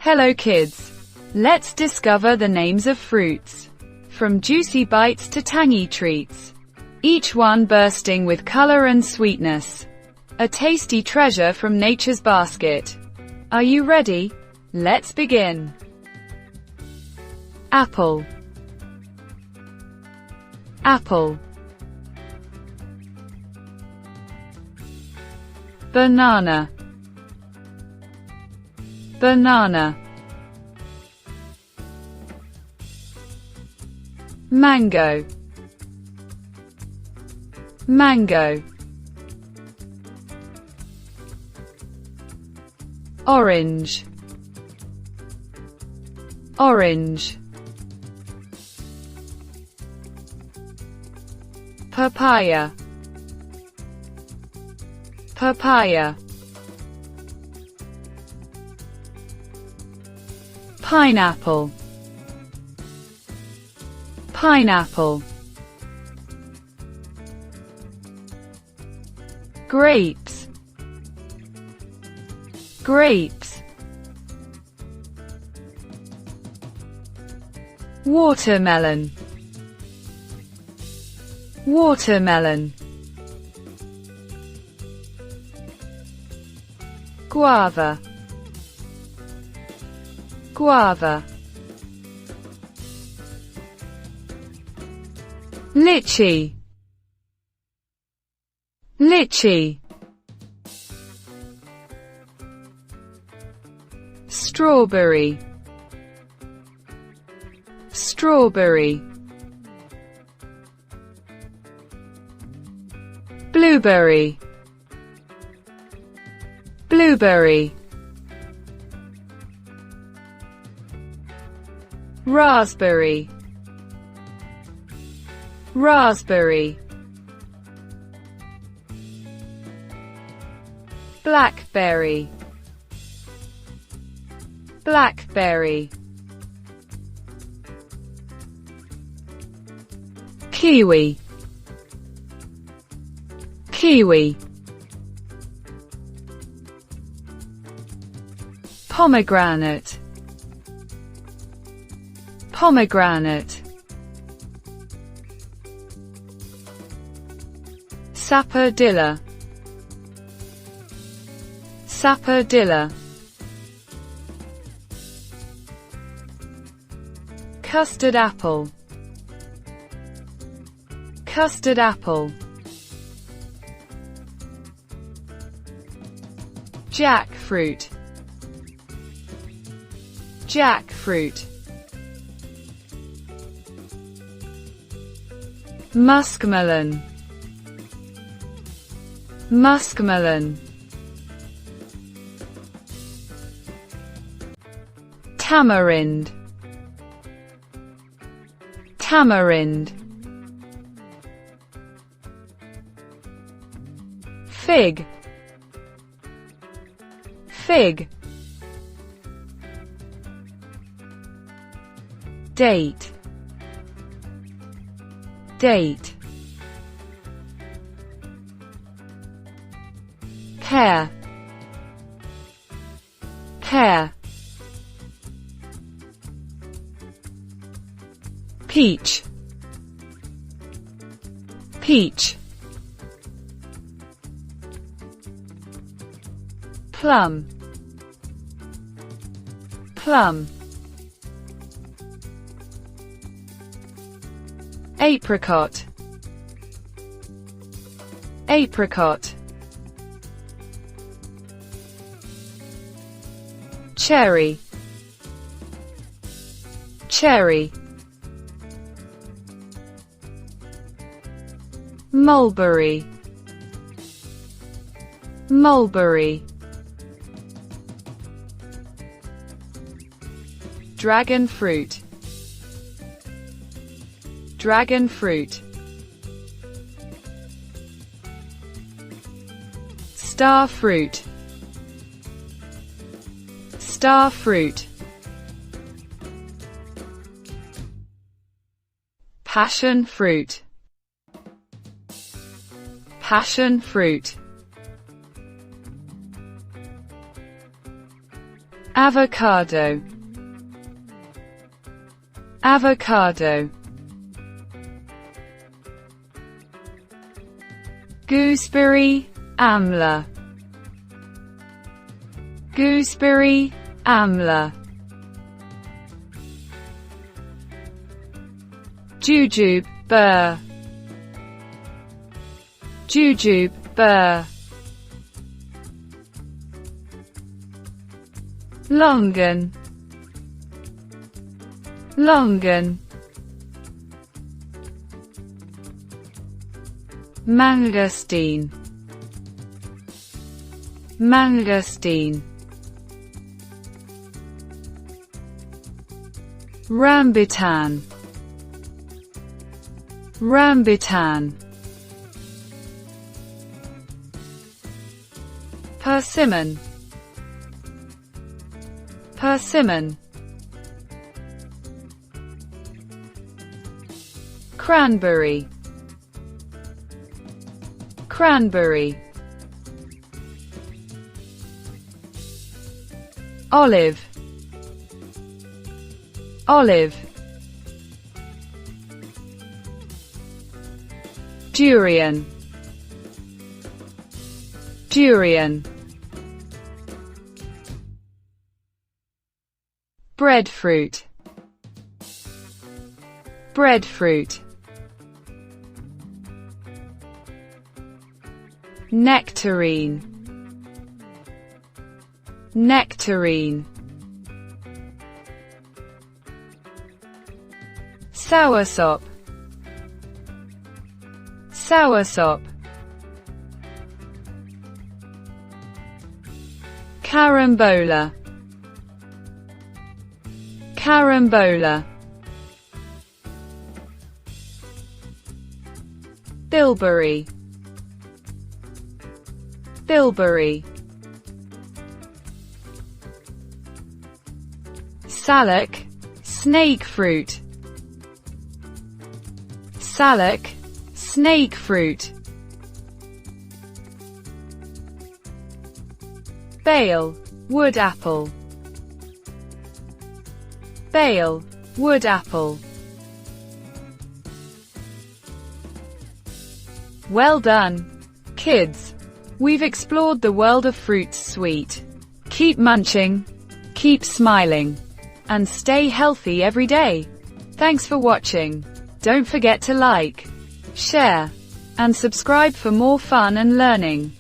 Hello kids! Let's discover the names of fruits. From juicy bites to tangy treats. Each one bursting with color and sweetness. A tasty treasure from nature's basket. Are you ready? Let's begin. Apple. Apple. Banana. Banana. Mango. Mango. Orange. Orange. Papaya. Papaya. Pineapple. Pineapple. Grapes. Grapes. Watermelon. Watermelon. Guava. Guava. Lychee. Lychee. Strawberry. Strawberry. Blueberry. Blueberry. Raspberry. Raspberry. Blackberry. Blackberry. Kiwi. Kiwi. Pomegranate. Pomegranate. Sapodilla. Sapodilla. Custard apple. Custard apple. Jackfruit. Jackfruit. Muskmelon. Muskmelon. Tamarind. Tamarind. Fig. Fig. Date. Date. Pear. Pear. Peach. Peach. Plum. Plum. Apricot. Apricot. Cherry. Cherry. Mulberry. Mulberry. Dragon fruit. Dragon fruit. Star fruit. Star fruit. Passion fruit. Passion fruit. avocado, avocado. Gooseberry, amla, gooseberry, amla. Jujube, burr, jujube, burr. Longan, longan. Mangosteen, mangosteen. Rambutan, rambutan. Persimmon, persimmon. Cranberry, cranberry. Olive, olive. Durian, durian. Breadfruit, breadfruit. Nectarine, nectarine. Soursop, soursop. Carambola, carambola. Bilberry, bilberry. Salak, snake fruit, salak, snake fruit. Bale, wood apple, bale, wood apple. Well done, kids! We've explored the world of fruits sweet. Keep munching, keep smiling, and stay healthy every day. Thanks for watching. Don't forget to like, share, and subscribe for more fun and learning.